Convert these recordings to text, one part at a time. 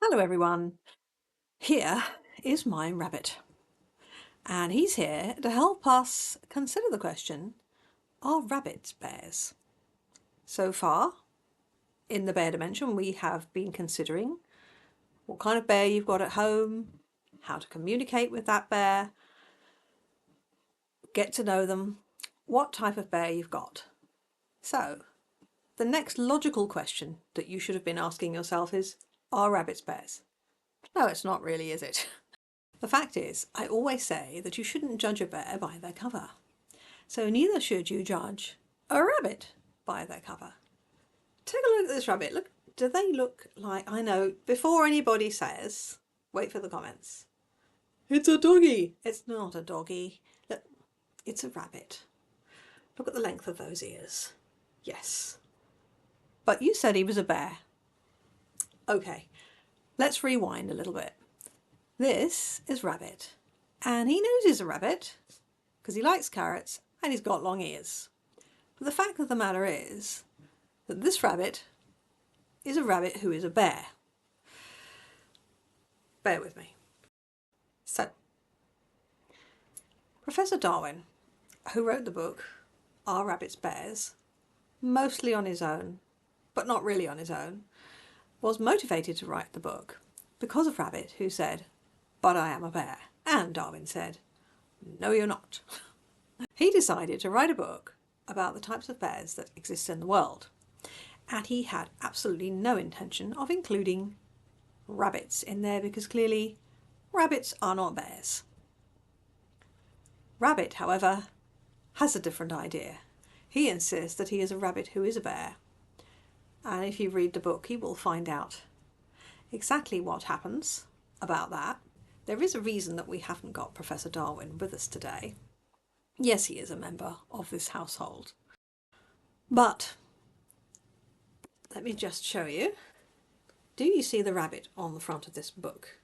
Hello everyone, here is my rabbit and he's here to help us consider the question, are rabbits bears? So far in the bear dimension we have been considering what kind of bear you've got at home, how to communicate with that bear, get to know them, what type of bear you've got. So the next logical question that you should have been asking yourself is, are rabbits bears? No, it's not really, is it? The fact is, I always say that you shouldn't judge a bear by their cover. So neither should you judge a rabbit by their cover. Take a look at this rabbit. Look, do they look like, I know, before anybody says, wait for the comments, it's a doggy. It's not a doggy. Look, it's a rabbit. Look at the length of those ears. Yes. But you said he was a bear. Okay, let's rewind a little bit. This is Rabbit, and he knows he's a rabbit because he likes carrots and he's got long ears. But the fact of the matter is that this rabbit is a rabbit who is a bear. Bear with me. So, Professor Darwin, who wrote the book Are Rabbits Bears, mostly on his own, but not really on his own, was motivated to write the book because of Rabbit, who said, "But I am a bear." And Darwin said, "No, you're not." He decided to write a book about the types of bears that exist in the world. And he had absolutely no intention of including rabbits in there because clearly rabbits are not bears. Rabbit, however, has a different idea. He insists that he is a rabbit who is a bear. And if you read the book, you will find out exactly what happens about that. There is a reason that we haven't got Professor Darwin with us today. Yes, he is a member of this household. But let me just show you. Do you see the rabbit on the front of this book?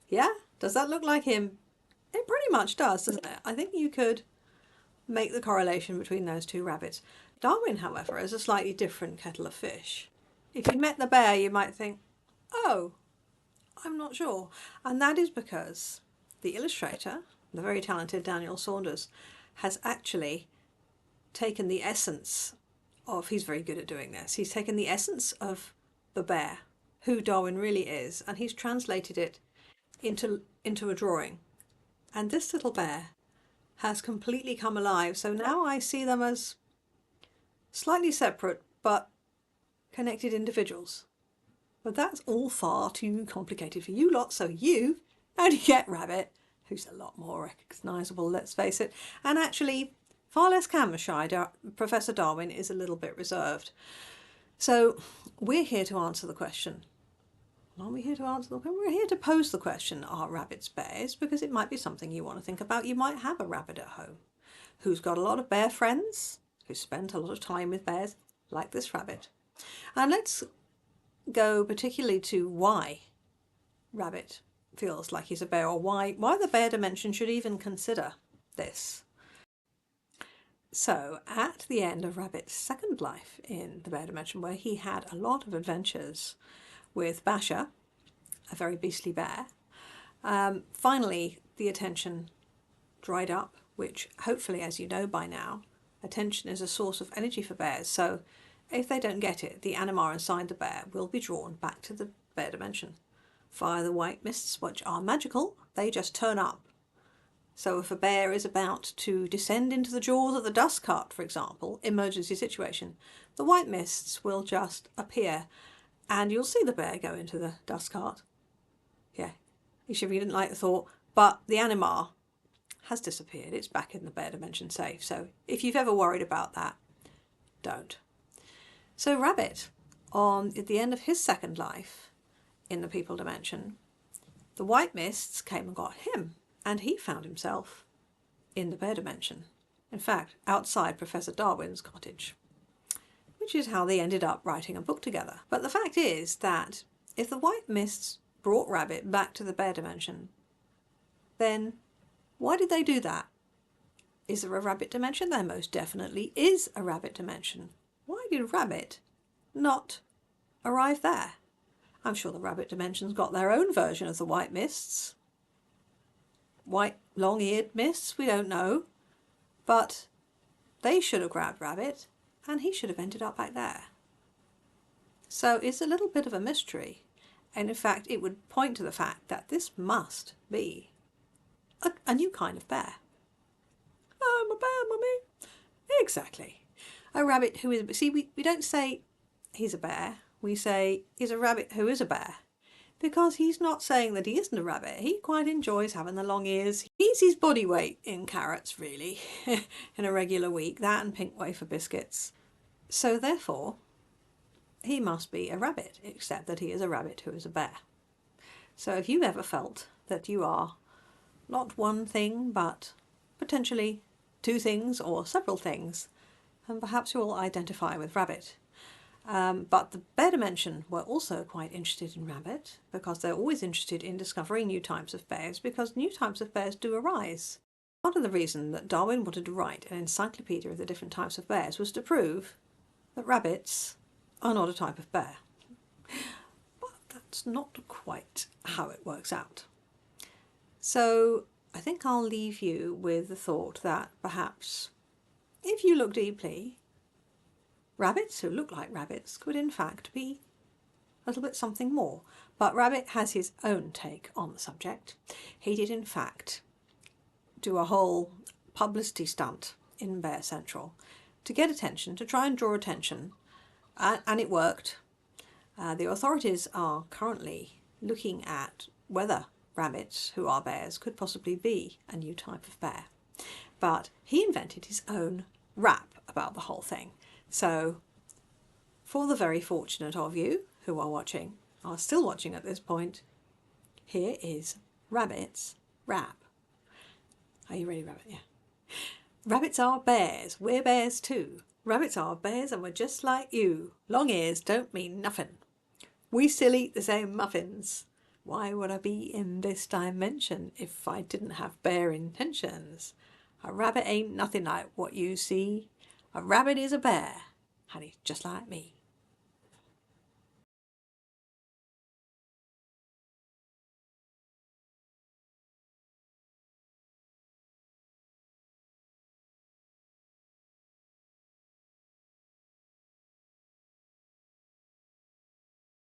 Yeah? Does that look like him? It pretty much does, doesn't it? I think you could make the correlation between those two rabbits. Darwin, however, is a slightly different kettle of fish. If you met the bear, you might think, oh, I'm not sure. And that is because the illustrator, the very talented Daniel Saunders, has actually taken the essence of, he's very good at doing this, he's taken the essence of the bear, who Darwin really is, and he's translated it into a drawing. And this little bear has completely come alive. So now I see them as slightly separate but connected individuals. But that's all far too complicated for you lot, so you only get Rabbit, who's a lot more recognisable, let's face it, and actually far less camera shy. Professor Darwin is a little bit reserved. So we're here to answer the question. Are we here to answer the question? We're here to pose the question, are rabbits bears? Because it might be something you want to think about. You might have a rabbit at home who's got a lot of bear friends, who's spent a lot of time with bears, like this rabbit. And let's go particularly to why Rabbit feels like he's a bear, or why the bear dimension should even consider this. So at the end of Rabbit's second life in the bear dimension, where he had a lot of adventures with Basher, a very beastly bear, finally the attention dried up, which hopefully, as you know by now, attention is a source of energy for bears. So if they don't get it, the anima inside the bear will be drawn back to the bear dimension via the white mists, which are magical. They just turn up. So if a bear is about to descend into the jaws of the dust cart, for example, emergency situation, the white mists will just appear and you'll see the bear go into the dust cart. Yeah, you didn't like the thought, but the anima has disappeared. It's back in the bear dimension safe. So if you've ever worried about that, don't. So Rabbit, at the end of his second life in the people dimension, the white mists came and got him, and he found himself in the bear dimension. In fact, outside Professor Darwin's cottage, which is how they ended up writing a book together. But the fact is that if the white mists brought Rabbit back to the bear dimension, then why did they do that? Is there a rabbit dimension? There most definitely is a rabbit dimension. Why did Rabbit not arrive there? I'm sure the rabbit dimension's got their own version of the white mists. White long-eared mists, we don't know. But they should have grabbed Rabbit and he should have ended up back there. So it's a little bit of a mystery. And in fact, it would point to the fact that this must be a new kind of bear. I'm a bear, mummy. Exactly. A rabbit who is... See, we don't say he's a bear. We say he's a rabbit who is a bear. Because he's not saying that he isn't a rabbit. He quite enjoys having the long ears. He eats his body weight in carrots, really, in a regular week. That and pink wafer biscuits. So therefore, he must be a rabbit, except that he is a rabbit who is a bear. So if you've ever felt that you are not one thing, but potentially two things or several things, then perhaps you will identify with rabbit. But the Bear Dimension were also quite interested in rabbit, because they're always interested in discovering new types of bears, because new types of bears do arise. Part of the reason that Darwin wanted to write an encyclopedia of the different types of bears was to prove that rabbits are not a type of bear. But that's not quite how it works out. So I think I'll leave you with the thought that perhaps if you look deeply, rabbits who look like rabbits could in fact be a little bit something more. But Rabbit has his own take on the subject. He did in fact do a whole publicity stunt in Bear Central to get attention, to try and draw attention, and it worked. The authorities are currently looking at whether rabbits who are bears could possibly be a new type of bear. But he invented his own rap about the whole thing. So, for the very fortunate of you who are watching, are still watching at this point, here is Rabbit's rap. Are you ready, Rabbit? Yeah. Rabbits are bears, we're bears too. Rabbits are bears and we're just like you. Long ears don't mean nothing. We still eat the same muffins. Why would I be in this dimension if I didn't have bear intentions? A rabbit ain't nothing like what you see. A rabbit is a bear, and he's just like me.